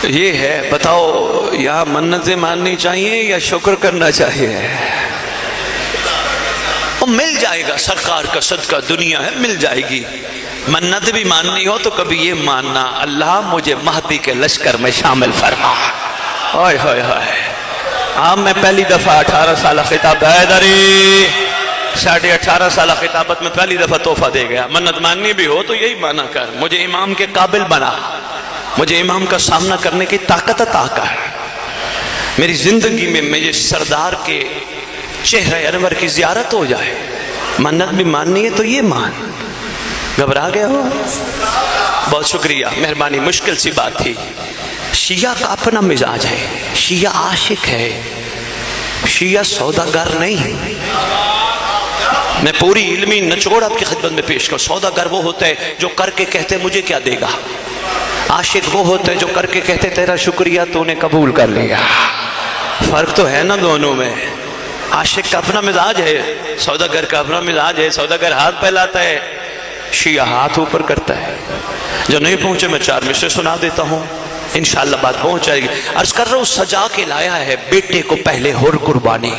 یہ ہے، بتاؤ یا منتیں ماننی چاہیے یا شکر کرنا چاہیے؟ وہ مل جائے گا، سرکار کا صدقہ دنیا ہے، مل جائے گی۔ منت بھی ماننی ہو تو کبھی یہ ماننا، اللہ مجھے مہدی کے لشکر میں شامل فرما۔ ہائے ہائے ہائے، ہاں میں پہلی دفعہ 18 سالہ خطاب حیدری 18.5 سالہ خطابت میں پہلی دفعہ تحفہ دے گیا۔ منت ماننی بھی ہو تو یہی مانا کر، مجھے امام کے قابل بنا، مجھے امام کا سامنا کرنے کی طاقت عطا کر، میری زندگی میں میرے سردار کے چہرہ انور کی زیارت ہو جائے۔ منت بھی ماننی ہے تو یہ مان۔ گھبرا گیا ہو؟ بہت شکریہ، مہربانی، مشکل سی بات تھی۔ شیعہ کا اپنا مزاج ہے، شیعہ عاشق ہے، شیعہ سوداگر نہیں۔ میں پوری علمی نچوڑ آپ کی خدمت میں پیش کروں۔ سوداگر وہ ہوتا ہے جو کر کے کہتے مجھے کیا دے گا، عاشق وہ ہوتا ہے جو کر کے کہتے تیرا شکریہ تو نے قبول کر لیا۔ فرق تو ہے نا دونوں میں۔ عاشق کا اپنا مزاج ہے، سوداگر کا اپنا مزاج ہے۔ سوداگر ہاتھ پھیلاتا ہے، شیعہ ہاتھ اوپر کرتا ہے۔ جو نہیں پہنچے میں 4 مصرے سنا دیتا ہوں، انشاءاللہ بات پہنچ جائے گی۔ عرض کر رہا ہوں، سجا کے لایا ہے بیٹے کو پہلے ہور قربانی،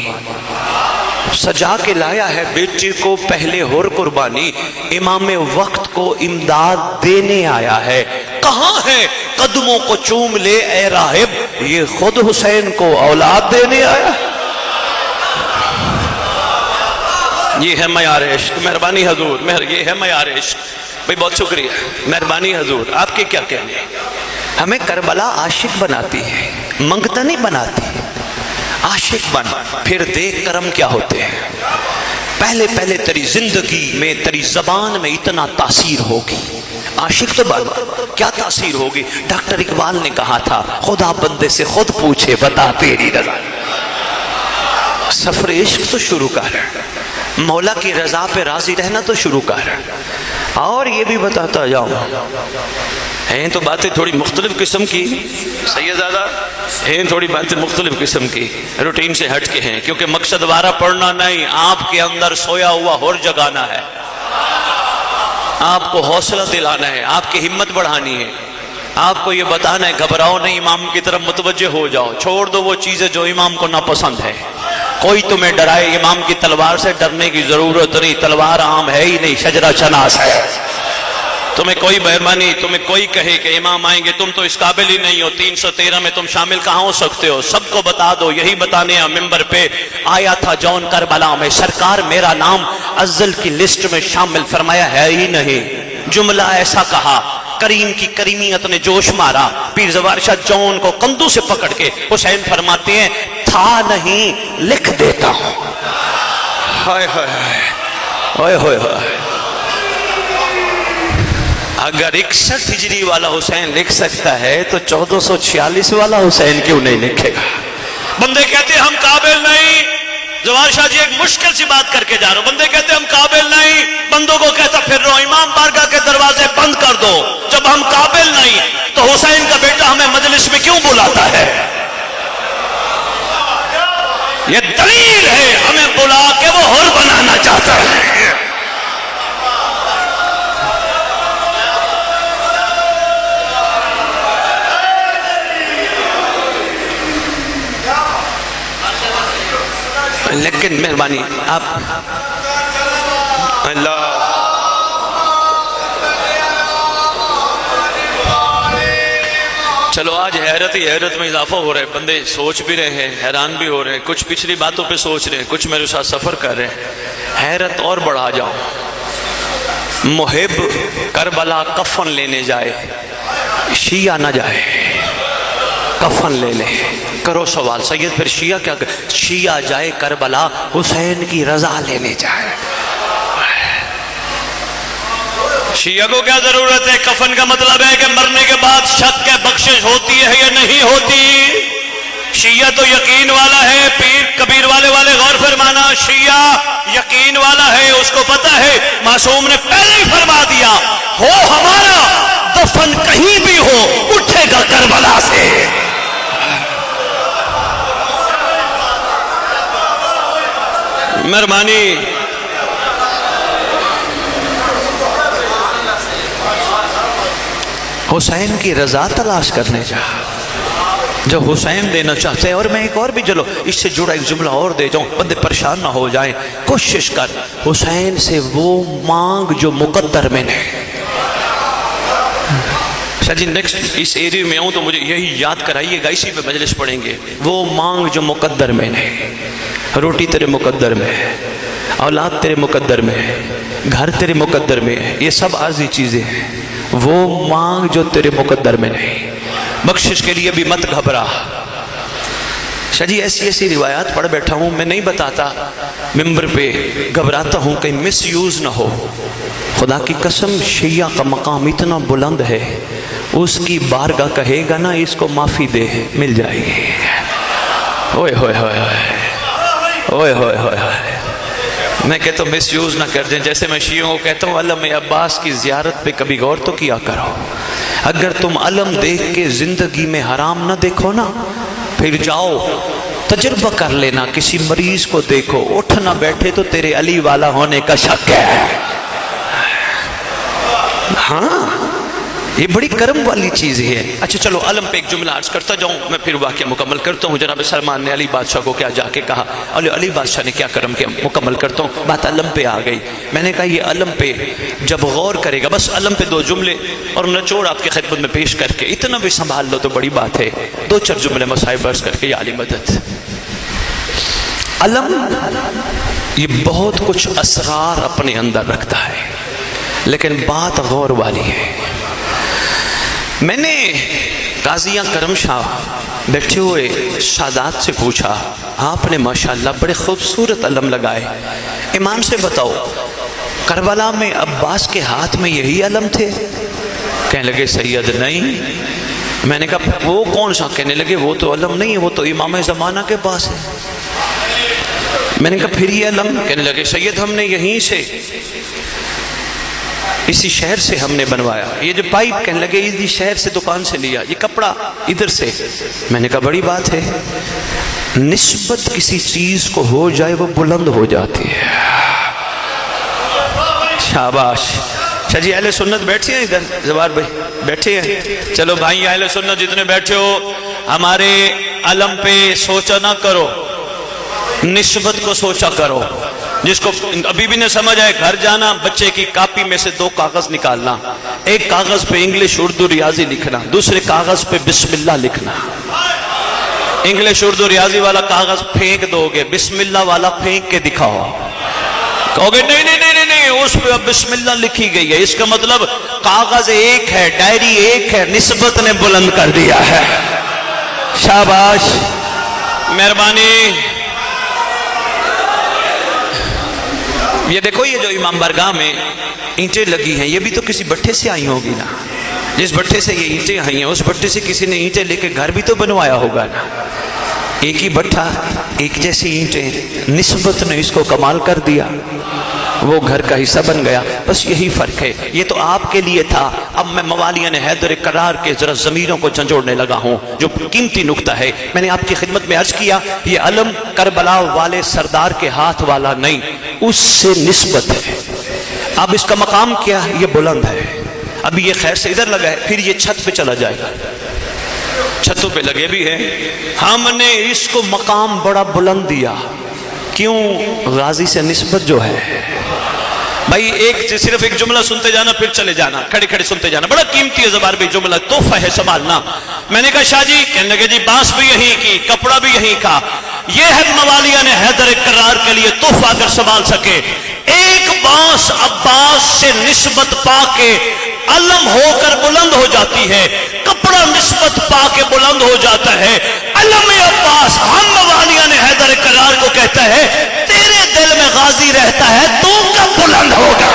سجا کے لایا ہے بیٹے کو پہلے ہور قربانی، امام وقت کو امداد دینے آیا ہے۔ کہاں ہے قدموں کو چوم لے اے راہب، یہ خود حسین کو اولاد دینے آیا۔ یہ ہے معیار عشق، مہربانی حضور، یہ ہے معیار عشق۔ بھئی بہت شکریہ، مہربانی حضور، آپ کے کیا کہنے ہیں؟ ہمیں کربلا عاشق بناتی ہے، منگتا نہیں بناتی۔ عاشق بن، پھر دیکھ کرم کیا ہوتے ہیں۔ پہلے پہلے تیری زندگی میں، تیری زبان میں اتنا تاثیر ہوگی، عاشق تو بن، کیا تاثیر ہوگی؟ ڈاکٹر اقبال نے کہا تھا، خدا بندے سے خود پوچھے بتا تیری رضا۔ سفر عشق تو شروع کر، مولا کی رضا پہ راضی رہنا تو شروع کر۔ اور یہ بھی بتاتا جاؤں، ہیں تو باتیں تھوڑی مختلف قسم کی سیدزادہ، ہیں تھوڑی باتیں مختلف قسم کی، روٹین سے ہٹ کے ہیں، کیونکہ مقصد وارہ پڑھنا نہیں، آپ کے اندر سویا ہوا اور جگانا ہے، آپ کو حوصلہ دلانا ہے، آپ کی ہمت بڑھانی ہے، آپ کو یہ بتانا ہے گھبراؤ نہیں، امام کی طرف متوجہ ہو جاؤ، چھوڑ دو وہ چیزیں جو امام کو ناپسند ہے۔ کوئی تمہیں ڈرائے، امام کی تلوار سے ڈرنے کی ضرورت نہیں، تلوار عام ہے ہی نہیں، شجرہ چناس ہے۔ تمہیں کوئی مہربانی، تمہیں کوئی کہے کہ امام آئیں گے، تم تو اس قابل ہی نہیں ہو، 313 میں تم شامل کہاں ہو سکتے ہو؟ سب کو بتا دو، یہی بتانے ممبر پہ آیا تھا جون کربلا میں، سرکار میرا نام افضل کی لسٹ میں شامل، فرمایا ہے ہی نہیں۔ جملہ ایسا کہا، کریم کی کریمیت نے جوش مارا، پیر زوار شاہ جون کو کندھوں سے پکڑ کے حسین فرماتے ہیں تھا نہیں لکھ دیتا ہوں۔ ہائے ہائے ہائے ہائے ہائے، اگر 61 ہجری والا حسین لکھ سکتا ہے تو 1446 والا حسین کیوں نہیں لکھے گا؟ بندے کہتے ہیں ہم قابل نہیں، زوار شاہ جی ایک مشکل سی بات کر کے جا رہا ہوں، بندے کہتے ہیں ہم قابل نہیں، بندوں کو کہتا پھر رہو امام بارگاہ کے دروازے بند کر دو، جب ہم قابل نہیں تو حسین کا بیٹا ہمیں مجلس میں کیوں بلاتا ہے؟ یہ دلیل ہے ہمیں بلا کے وہ حر بنانا چاہتا ہے۔ لیکن مہربانی آپ اللہ چلو آج حیرت ہی حیرت میں اضافہ ہو رہا ہے، بندے سوچ بھی رہے ہیں، حیران بھی ہو رہے ہیں، کچھ پچھلی باتوں پہ سوچ رہے ہیں، کچھ میرے ساتھ سفر کر رہے ہیں، حیرت اور بڑھا جاؤ۔ محب کربلا کفن لینے جائے، شیعہ نہ جائے، کفن لے لے۔ کرو سوال سید پھر شیعہ کیا کر؟ شیعہ جائے کربلا حسین کی رضا لینے جائے۔ شیعہ کو کیا ضرورت ہے؟ کفن کا مطلب ہے کہ مرنے کے بعد شک ہے بخشش ہوتی ہے یا نہیں ہوتی۔ شیعہ تو یقین والا ہے، پیر کبیر والے غور فرمانا، شیعہ یقین والا ہے، اس کو پتا ہے معصوم نے پہلے ہی فرما دیا ہو ہمارا دفن کہیں بھی ہو اٹھے گا کربلا سے۔ مہربانی حسین کی رضا تلاش کرنے جا، جو حسین دینا چاہتے ہیں۔ اور میں ایک اور بھی چلو اس سے جڑا ایک جملہ اور دے جاؤں، بندے پریشان نہ ہو جائیں۔ کوشش کر حسین سے وہ مانگ جو مقدر میں نہیں۔ شاہ جی نیکسٹ اس ایریے میں آؤں تو مجھے یہی یاد کرائیے گا، اسی پہ مجلس پڑھیں گے۔ وہ مانگ جو مقدر میں نہیں، روٹی تیرے مقدر میں ہے، اولاد تیرے مقدر میں ہے، گھر تیرے مقدر میں ہے، یہ سب عارضی چیزیں ہیں۔ وہ مانگ جو تیرے مقدر میں نہیں، بخشش کے لیے بھی مت گھبرا۔ شاہ جی ایسی ایسی روایات پڑھ بیٹھا ہوں، میں نہیں بتاتا ممبر پہ، گھبراتا ہوں کہیں مس یوز نہ ہو۔ خدا کی قسم شیعہ کا مقام اتنا بلند ہے، اس کی بارگاہ کہے گا نا اس کو معافی دے، مل جائے گی۔ اوئے ہوئے ہوئے ہوئے ہوئے ہوئے ہوئے، میں کہتا ہوں مس یوز نہ کر دیں۔ جیسے میں شیعوں کو کہتا ہوں علم عباس کی زیارت پہ کبھی غور تو کیا کرو۔ اگر تم علم دیکھ کے زندگی میں حرام نہ دیکھو نا، پھر جاؤ تجربہ کر لینا، کسی مریض کو دیکھو اٹھ نہ بیٹھے تو تیرے علی والا ہونے کا شک ہے۔ ہاں یہ بڑی کرم والی چیز ہے۔ اچھا چلو علم پہ ایک جملہ عرض کرتا جاؤں، میں پھر واقعہ مکمل کرتا ہوں۔ جناب سلمان نے علی بادشاہ کو کیا جا کے کہا، علی بادشاہ نے کیا کرم کیا، مکمل کرتا ہوں۔ بات علم پہ آ گئی، میں نے کہا یہ علم پہ جب غور کرے گا، بس علم پہ دو جملے اور نچوڑ آپ کی خدمت میں پیش کر کے، اتنا بھی سنبھال لو تو بڑی بات ہے۔ دو چار جملے مصائب عرض کر کے یا علی مدد۔ علم یہ بہت کچھ اسرار اپنے اندر رکھتا ہے، لیکن بات غور والی ہے۔ میں نے قاضیہ کرم شاہ بیٹھے ہوئے سادات سے پوچھا، آپ نے ماشاءاللہ بڑے خوبصورت علم لگائے، امام سے بتاؤ کربلا میں عباس کے ہاتھ میں یہی علم تھے؟ کہنے لگے سید نہیں۔ میں نے کہا وہ کون سا؟ کہنے لگے وہ تو علم نہیں ہے، وہ تو امام زمانہ کے پاس ہے۔ میں نے کہا پھر یہ علم؟ کہنے لگے سید ہم نے یہیں سے، اسی شہر سے ہم نے بنوایا، یہ جو پائپ کہنے لگے اسی شہر سے دکان سے لیا، یہ کپڑا ادھر سے۔ میں نے کہا بڑی بات ہے، نسبت کسی چیز کو ہو جائے وہ بلند ہو جاتی ہے۔ شاباش۔ شاہ جی اہل سنت بیٹھے ہیں ادھر، زوار بھائی بیٹھے ہیں؟ چلو بھائی اہل سنت جتنے بیٹھے ہو، ہمارے علم پہ سوچا نہ کرو، نسبت کو سوچا کرو۔ جس کو ابھی بھی نہ سمجھ آئے گھر جانا، بچے کی کاپی میں سے دو کاغذ نکالنا، ایک کاغذ پہ انگلش اردو ریاضی لکھنا، دوسرے کاغذ پہ بسم اللہ لکھنا۔ انگلش اردو ریاضی والا کاغذ پھینک دو گے، بسم اللہ والا پھینک کے دکھاؤ۔ کہو گے نہیں نہیں نہیں نہیں اس پہ بسم اللہ لکھی گئی ہے، اس کا مطلب کاغذ ایک ہے، ڈائری ایک ہے، نسبت نے بلند کر دیا ہے۔ شاباش، مہربانی۔ یہ دیکھو یہ جو امام بارگاہ میں اینٹیں لگی ہیں، یہ بھی تو کسی بٹھے سے آئی ہوگی نا۔ جس بٹھے سے یہ اینٹیں آئی ہیں اس بٹھے سے کسی نے اینٹیں لے کے گھر بھی تو بنوایا ہوگا نا۔ ایک ہی بٹھا، ایک جیسی اینٹیں، نسبت نے اس کو کمال کر دیا، وہ گھر کا حصہ بن گیا۔ بس یہی فرق ہے، یہ تو آپ کے لیے تھا۔ اب میں موالیان حیدر کرار کے ذرا ضمیروں کو جھنجھوڑنے لگا ہوں، جو قیمتی نکتہ ہے۔ میں نے آپ کی خدمت میں عرض کیا، یہ علم کربلا والے سردار کے ہاتھ والا نہیں، اس سے نسبت ہے۔ اب اس کا مقام کیا؟ یہ بلند ہے۔ ابھی یہ خیر سے ادھر لگا ہے، پھر یہ چھت پہ چلا جائے گا، چھتوں پہ لگے بھی ہیں۔ ہم نے اس کو مقام بڑا بلند دیا، کیوں؟ غازی سے نسبت جو ہے، بھائی صرف ایک جملہ سنتے جانا پھر چلے جانا، کھڑے کھڑے سنتے جانا، بڑا قیمتی ہے زبان بھی جملہ، تحفہ ہے سنبھالنا۔ میں نے کہا شاہ جی، کہنے لگے جی بانس بھی یہیں کی، کپڑا بھی یہیں کا، یہ ہے موالیہ نے حیدر کرار کے لیے تحفہ اگر سنبھال سکے۔ ایک بانس عباس سے نسبت پا کے علم ہو کر بلند ہو جاتی ہے، کپڑا نسبت پا کے بلند ہو جاتا ہے۔ علم عباس ہم موالیہ نے حیدر کرار کو کہتا ہے تیرے دل میں غازی رہتا ہے، تو کب بلند ہوگا؟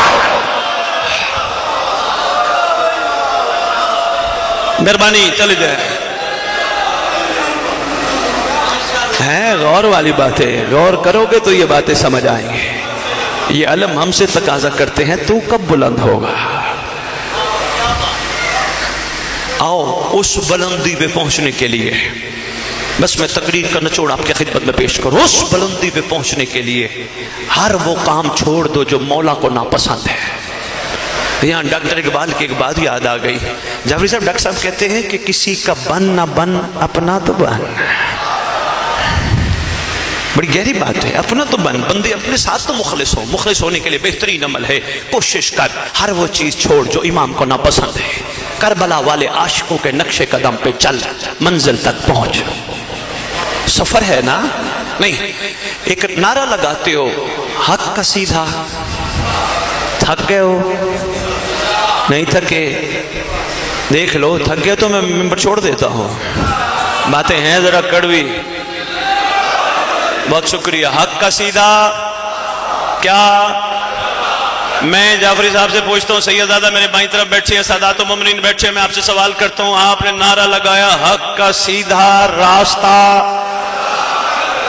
مہربانی چلے جائے۔ ہے غور والی باتیں، غور کرو گے تو یہ باتیں سمجھ آئیں گے۔ یہ علم ہم سے تقاضا کرتے ہیں تو کب بلند ہوگا؟ آؤ اس بلندی پہ پہنچنے کے لیے، بس میں تقریر کا نچوڑ آپ کی خدمت میں پیش کروں، اس بلندی پہ پہنچنے کے لیے ہر وہ کام چھوڑ دو جو مولا کو ناپسند ہے۔ یہاں ڈاکٹر اقبال کی ایک بات یاد آ گئی، جعفری صاحب ڈاکٹر صاحب کہتے ہیں کہ کسی کا بن نہ بن اپنا تو بن۔ بڑی گہری بات ہے، اپنا تو بن، بندے اپنے ساتھ تو مخلص ہو۔ مخلص ہونے کے لیے بہترین عمل ہے کوشش کر ہر وہ چیز چھوڑ جو امام کو ناپسند ہے۔ کربلا والے عاشقوں کے نقش قدم پہ چل، منزل تک پہنچ۔ سفر ہے نا؟ نہیں، ایک نعرہ لگاتے ہو حق کا سیدھا، تھک گئے ہو؟ نہیں تھکے؟ دیکھ لو، تھک گئے تو میں ممبر چھوڑ دیتا ہوں، باتیں ہیں ذرا کڑوی۔ بہت شکریہ۔ حق کا سیدھا کیا؟ میں جعفری صاحب سے پوچھتا ہوں، سید زادہ میرے بائیں طرف بیٹھے ہیں، سادات و مومنین بیٹھے ہیں، میں آپ سے سوال کرتا ہوں، آپ نے نعرہ لگایا حق کا سیدھا راستہ،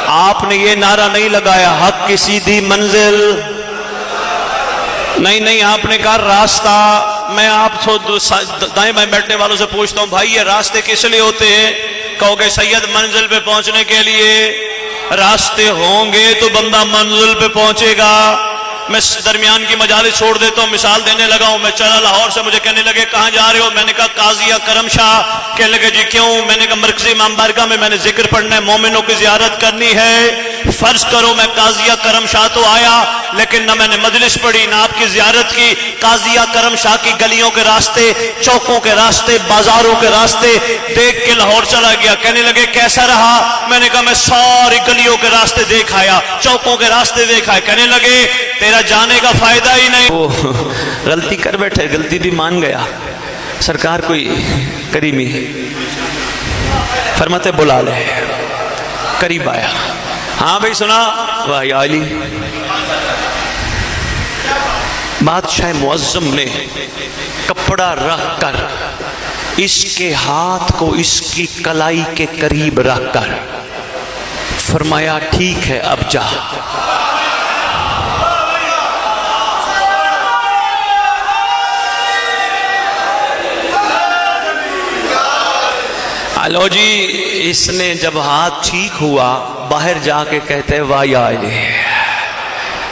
آپ نے یہ نعرہ نہیں لگایا حق کی سیدھی منزل، نہیں، آپ نے کہا راستہ۔ میں آپ دائیں بائیں بیٹھنے والوں سے پوچھتا ہوں، بھائی یہ راستے کس لیے ہوتے ہیں؟ کہو گے سید منزل پہ پہنچنے کے لیے، راستے ہوں گے تو بندہ منزل پہ پہنچے گا۔ میں درمیان کی مجالس چھوڑ دیتا ہوں، مثال دینے لگا ہوں، میں چلا لاہور سے، مجھے کہنے لگے کہاں جا رہے ہو؟ میں نے کہا قاضیہ کرم شاہ۔ کہنے لگے جی کیوں؟ میں نے کہا مرکزی امام بارگاہ میں نے ذکر پڑھنا ہے، مومنوں کی زیارت کرنی ہے۔ فرض کرو میں قاضیہ کرم شاہ تو آیا، لیکن نہ میں نے مجلس پڑھی نہ آپ کی زیارت کی۔ قاضیہ کرم شاہ کی گلیوں کے راستے، چوکوں کے راستے، بازاروں کے راستے دیکھ کے لاہور چلا گیا۔ کہنے لگے کیسا رہا؟ میں نے کہا میں ساری گلیوں کے راستے دیکھ آیا، چوکوں کے راستے دیکھ آیا۔ کہنے لگے تیرا جانے کا فائدہ ہی نہیں۔ وہ غلطی کر بیٹھے، غلطی بھی مان گیا۔ سرکار کوئی کریمی فرماتے بلا لے، قریب آیا، ہاں بھائی سنا؟ واہ یا علی۔ بادشاہ معظم نے کپڑا رکھ کر اس کے ہاتھ کو اس کی کلائی کے قریب رکھ کر فرمایا ٹھیک ہے اب جا۔ لو جی، اس نے جب ہاتھ ٹھیک ہوا باہر جا کے کہتے واہ یا علی،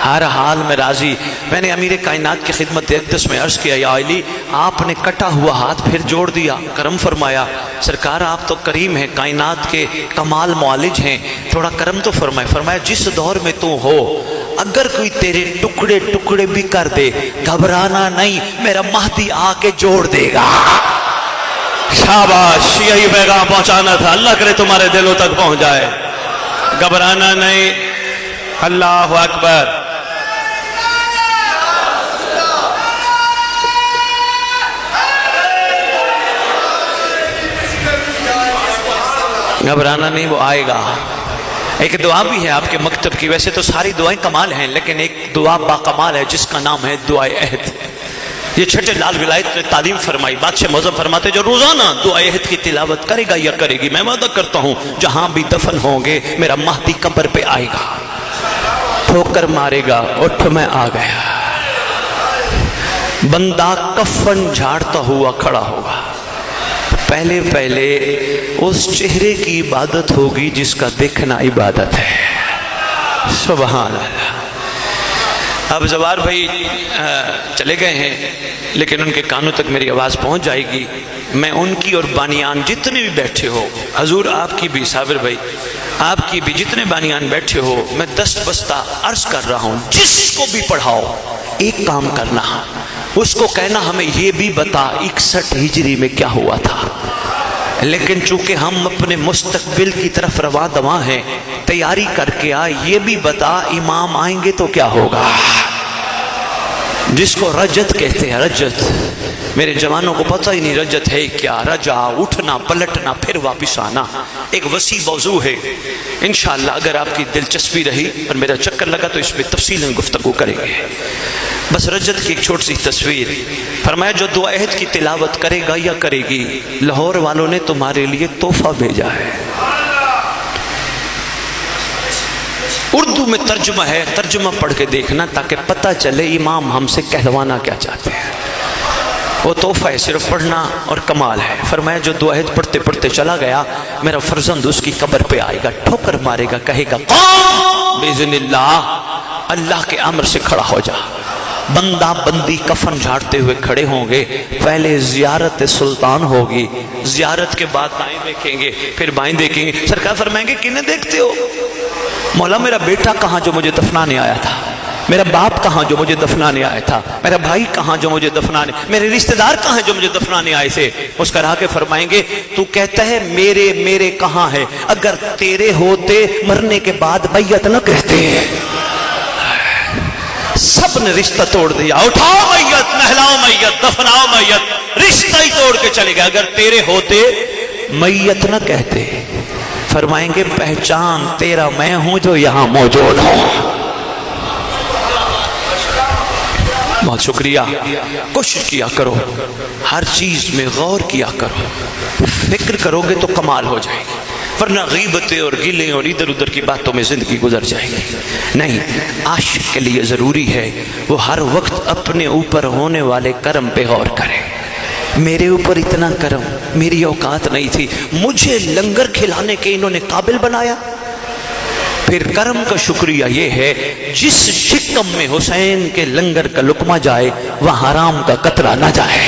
ہر حال میں راضی۔ میں نے امیر کائنات کی خدمت اقدس میں عرض کیا یا علی آپ نے کٹا ہوا ہاتھ پھر جوڑ دیا، کرم فرمایا۔ سرکار آپ تو کریم ہیں، کائنات کے کمال معالج ہیں، تھوڑا کرم تو فرمائے۔ فرمایا جس دور میں تو ہو اگر کوئی تیرے ٹکڑے ٹکڑے بھی کر دے گھبرانا نہیں، میرا مہدی آ کے جوڑ دے گا۔ شاباش، یہی پیغام پہنچانا تھا، اللہ کرے تمہارے دلوں تک پہنچ جائے۔ گھبرانا نہیں۔ اللہ اکبر۔ گھبرانا نہیں، وہ آئے گا۔ ایک دعا بھی ہے آپ کے مکتب کی، ویسے تو ساری دعائیں کمال ہیں لیکن ایک دعا با کمال ہے جس کا نام ہے دعائے عہد۔ یہ چھٹے لال ولایت نے تعلیم فرمائی، بادشاہ معظم فرماتے جو روزانہ دعائے عہد کی تلاوت کرے گا یا کرے گی، میں وعدہ کرتا ہوں جہاں بھی دفن ہوں گے میرا مہدی قبر پہ آئے گا، ٹھوکر مارے گا، اٹھ میں آ گیا۔ بندہ کفن جھاڑتا ہوا کھڑا ہوگا، پہلے پہلے اس چہرے کی عبادت ہوگی جس کا دیکھنا عبادت ہے۔ سبحان اللہ۔ اب زوار بھائی چلے گئے ہیں لیکن ان کے کانوں تک میری آواز پہنچ جائے گی۔ میں ان کی اور بانیان جتنے بھی بیٹھے ہو، حضور آپ کی بھی، صابر بھائی آپ کی بھی، جتنے بانیان بیٹھے ہو، میں دست بستہ عرض کر رہا ہوں جس کو بھی پڑھاؤ ایک کام کرنا، اس کو کہنا ہمیں یہ بھی بتا 61 ہجری میں کیا ہوا تھا، لیکن چونکہ ہم اپنے مستقبل کی طرف رواں دواں ہیں، تیاری کر کے آ، یہ بھی بتا امام آئیں گے تو کیا ہوگا، جس کو رجت کہتے ہیں۔ رجت میرے جوانوں کو پتہ ہی نہیں رجت ہے کیا، رجا اٹھنا پلٹنا پھر واپس آنا، ایک وسیع موضوع ہے۔ انشاءاللہ اگر آپ کی دلچسپی رہی اور میرا چکر لگا تو اس پہ تفصیلاً گفتگو کریں گے۔ بس رجت کی ایک چھوٹی سی تصویر، فرمایا جو دعا عہد کی تلاوت کرے گا یا کرے گی، لاہور والوں نے تمہارے لیے تحفہ بھیجا ہے۔ اردو میں ترجمہ ہے، ترجمہ پڑھ کے دیکھنا تاکہ پتہ چلے امام ہم سے کہلوانا کیا چاہتے ہیں۔ وہ تحفہ ہے، صرف پڑھنا اور کمال ہے۔ فرمایا جو دعا عہد پڑھتے پڑھتے چلا گیا، میرا فرزند اس کی قبر پہ آئے گا، ٹھوکر مارے گا، کہے گا قوم باذن اللہ، اللہ کے امر سے کھڑا ہو جا۔ بندہ بندی کفن جھاڑتے ہوئے کھڑے ہوں گے، پہلے زیارت سلطان ہوگی، زیارت کے بعد دائیں دیکھیں گے، پھر بائیں دیکھیں گے۔ سرکار فرمائیں گے کنہیں دیکھتے ہو؟ مولا میرا بیٹا کہاں جو مجھے دفنانے آیا تھا، میرا باپ کہاں جو مجھے دفنانے آیا تھا، میرا بھائی کہاں جو مجھے دفنانے، میرے رشتہ دار کہاں جو مجھے دفنانے آئے تھے۔ اس کا رہا کے فرمائیں گے تو کہتا ہے میرے کہاں ہے، اگر تیرے ہوتے مرنے کے بعد میت نہ کہتے ہیں۔ سب نے رشتہ توڑ دیا، اٹھاؤ میت، نہلاؤ میت، دفناؤ میت، رشتہ ہی توڑ کے چلے گئے، اگر تیرے ہوتے میت نہ کہتے۔ فرمائیں گے پہچان تیرا میں ہوں جو یہاں موجود ہوں۔ بہت شکریہ، کوشش کیا کرو، ہر چیز میں غور کیا کرو، فکر کرو گے تو کمال ہو جائے گی، ورنہ غیبتیں اور گلیں اور ادھر ادھر کی باتوں میں زندگی گزر جائے گی۔ نہیں، عاشق کے لیے ضروری ہے وہ ہر وقت اپنے اوپر ہونے والے کرم پہ غور کرے۔ میرے اوپر اتنا کرم، میری اوقات نہیں تھی، مجھے لنگر کھلانے کے انہوں نے قابل بنایا۔ پھر کرم کا شکریہ یہ ہے جس شکم میں حسین کے لنگر کا لقمہ جائے وہاں حرام کا قطرہ نہ جائے۔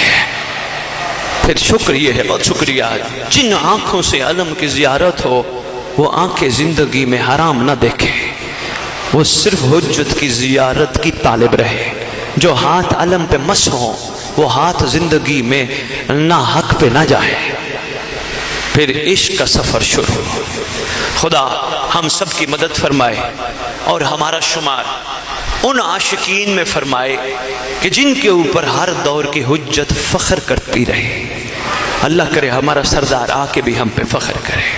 پھر شکر یہ ہے، بہت شکریہ، جن آنکھوں سے علم کی زیارت ہو وہ آنکھیں زندگی میں حرام نہ دیکھے، وہ صرف حجت کی زیارت کی طالب رہے۔ جو ہاتھ علم پہ مس ہوں وہ ہاتھ زندگی میں نہ حق پہ نہ جائے۔ پھر عشق کا سفر شروع۔ خدا ہم سب کی مدد فرمائے اور ہمارا شمار ان عاشقین میں فرمائے کہ جن کے اوپر ہر دور کی حجت فخر کرتی رہے۔ اللہ کرے ہمارا سردار آ کے بھی ہم پہ فخر کرے۔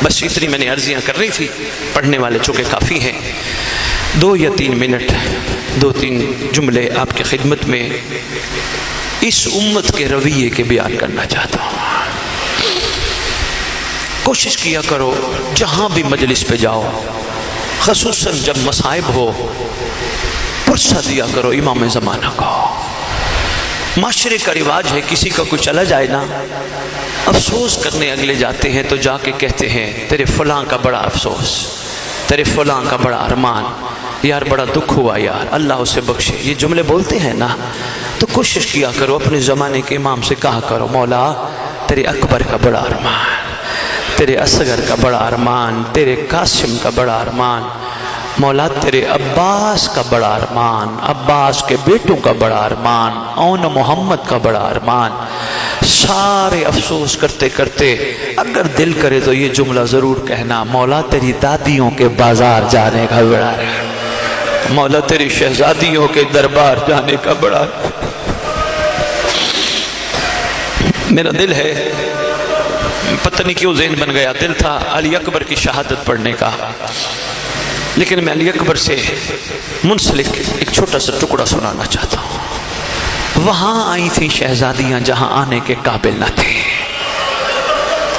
بس اتنی میں نے عرضیاں کر رہی تھی، پڑھنے والے چونکہ کافی ہیں، 2 یا 3 منٹ 2-3 جملے آپ کی خدمت میں اس امت کے رویے کے بیان کرنا چاہتا ہوں۔ کوشش کیا کرو جہاں بھی مجلس پہ جاؤ، خصوصاً جب مصائب ہو، پرسہ دیا کرو امام زمانہ کو۔ معاشرے کا رواج ہے کسی کا کوئی چلا جائے نا، افسوس کرنے اگلے جاتے ہیں تو جا کے کہتے ہیں تیرے فلاں کا بڑا افسوس، تیرے فلاں کا بڑا ارمان، یار بڑا دکھ ہوا یار، اللہ اسے بخشے، یہ جملے بولتے ہیں نا۔ تو کوشش کیا کرو اپنے زمانے کے امام سے کہا کرو مولا تیرے اکبر کا بڑا ارمان، تیرے اصغر کا بڑا ارمان، تیرے قاسم کا بڑا ارمان، مولا تیرے عباس کا بڑا ارمان، عباس کے بیٹوں کا بڑا ارمان، اون محمد کا بڑا ارمان۔ سارے افسوس کرتے کرتے اگر دل کرے تو یہ جملہ ضرور کہنا مولا تیری دادیوں کے بازار جانے کا بڑا ارمان، مولا تیری شہزادیوں کے دربار جانے کا بڑا۔ میرا دل ہے، پتہ نہیں کیوں ذہن بن گیا، دل تھا علی اکبر کی شہادت پڑھنے کا، لیکن میں علی اکبر سے منسلک ایک چھوٹا سا ٹکڑا سنانا چاہتا ہوں۔ وہاں آئی تھی شہزادیاں جہاں آنے کے قابل نہ تھے۔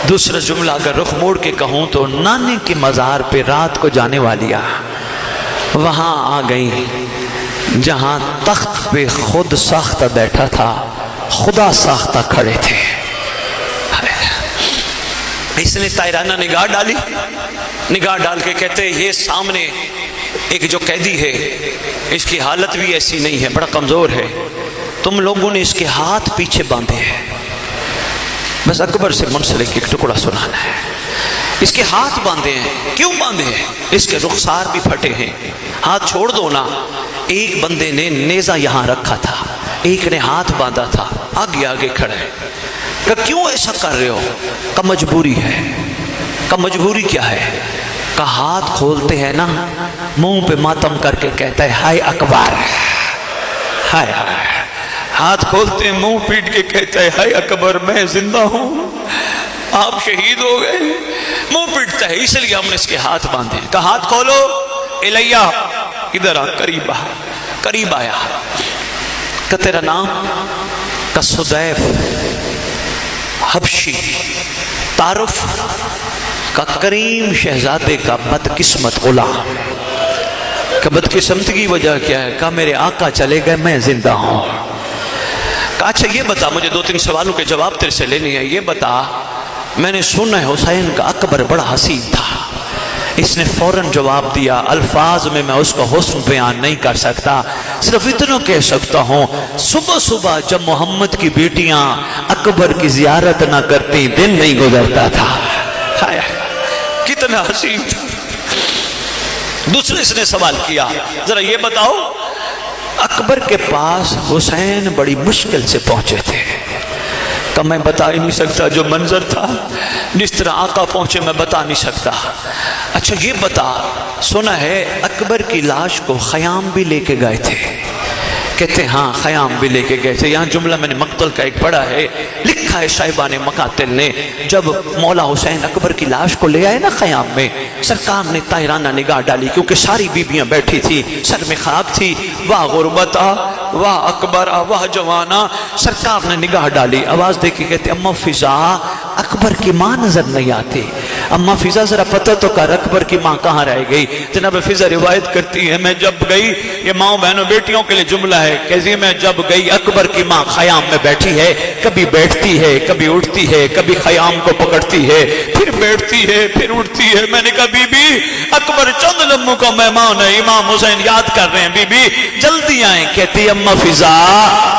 دوسرا جملہ اگر رخ موڑ کے کہوں تو نانے کے مزار پہ رات کو جانے والیاں وہاں آ گئی جہاں تخت پہ خود ساختہ بیٹھا تھا، خدا ساختہ کھڑے تھے۔ اس نے طائرانہ نگاہ ڈالی، نگاہ ڈال کے کہتے یہ سامنے ایک جو قیدی ہے اس کی حالت بھی ایسی نہیں ہے، بڑا کمزور ہے، تم لوگوں نے اس کے ہاتھ پیچھے باندھے ہیں۔ بس اکبر سے منسلک ایک ٹکڑا سنانا ہے۔ اس کے ہاتھ باندھے ہیں، کیوں باندھے ہیں؟ اس کے رخسار بھی پھٹے ہیں، ہاتھ چھوڑ دو نا، ایک بندے نے نیزہ یہاں رکھا تھا، ایک نے ہاتھ باندھا تھا، آگے آگے کھڑے ہیں۔ کہا کیوں ایسا کر رہے ہو؟ کہا مجبوری ہے۔ کہا مجبوری کیا ہے؟ کہا ہاتھ کھولتے ہیں نا، منہ پہ ماتم کر کے کہتا ہے ہائے اکبر، ہائے ہائے۔ ہاتھ کھولتے ہیں، منہ پیٹ کے کہتا ہے ہائے اکبر، میں زندہ ہوں، آپ شہید ہو گئے۔ منہ پیٹتا ہے، اس لیے ہم نے اس کے ہاتھ باندھے۔ کہا ہاتھ کھولو، الیہ، ادھر آ، قریب آ۔ قریب آیا۔ کہ تیرا نام؟ کہ صدیف حبشی۔ تعارف؟ کہ کریم شہزادے کا بدقسمت غلام۔ کہ بدقسمتی کی وجہ کیا ہے؟ کہ میرے آقا چلے گئے، میں زندہ ہوں۔ کہا اچھا یہ بتا، مجھے 2-3 سوالوں کے جواب تیرے سے لینے ہیں، یہ بتا، میں نے سنا ہے حسین کا اکبر بڑا حسین تھا۔ اس نے فوراً جواب دیا، الفاظ میں اس کا حسن بیان نہیں کر سکتا، صرف اتنا کہہ سکتا ہوں، صبح صبح جب محمد کی بیٹیاں اکبر کی زیارت نہ کرتی دن نہیں گزرتا تھا۔ ہائے کتنا حسین تھا۔ دوسرے اس نے سوال کیا، ذرا یہ بتاؤ، اکبر کے پاس حسین بڑی مشکل سے پہنچے تھے۔ کہ میں بتا ہی نہیں سکتا، جو منظر تھا، جس طرح آقا پہنچے میں بتا نہیں سکتا۔ اچھا یہ بتا، سنا ہے اکبر کی لاش کو خیام بھی لے کے گئے تھے؟ کہتے ہیں ہاں خیام بھی لے کے گئے تھے۔ یہاں جملہ میں نے مقتل کا ایک پڑھا ہے، لکھا ہے شائبان مقاتل نے، جب مولا حسین اکبر کی لاش کو لے آئے نا خیام میں، سرکار نے طاہرانہ نگاہ ڈالی، کیونکہ ساری بیویاں بیٹھی تھی، سر میں خاک تھی، واہ غربتا، واہ اکبرا، واہ جوانا۔ سرکار نے نگاہ ڈالی، آواز دے کے کہتے اماں فضا، اکبر کی ماں نظر نہیں آتی۔ اماں فضا ذرا پتہ تو کر اکبر کی ماں کہاں رہ گئی؟ جناب فضا روایت کرتی ہے، میں جب گئی، یہ ماں بہنوں بیٹیوں کے لیے جملہ ہے، کہتی میں جب گئی اکبر کی ماں خیام میں بیٹھی ہے، کبھی بیٹھتی ہے، کبھی اٹھتی ہے، کبھی خیام کو پکڑتی ہے، پھر بیٹھتی ہے، پھر اٹھتی ہے۔ میں نے کہا بی بی اکبر چند لمحوں کا مہمان ہے، امام حسین یاد کر رہے ہیں، بی بی جلدی آئیں۔ کہتی اماں فضا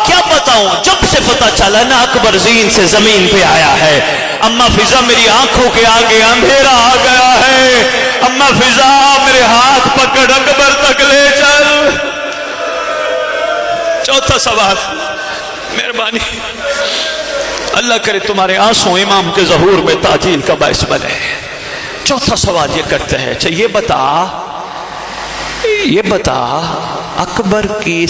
کیا بتاؤں، جب سے پتا چلا نا اکبر زین سے زمین پہ آیا ہے، اماں فضا میری آنکھوں کے آگے اندھیرا آ گیا ہے، اماں فضا میرے ہاتھ پکڑ اکبر تک لے چل۔ چوتھا سوال، مہربانی اللہ کرے تمہارے آنسوں امام کے ظہور میں تاجیل کا باعث بنے۔ چوتھا سوال یہ کرتے ہیں، اچھا یہ بتا اکبر کی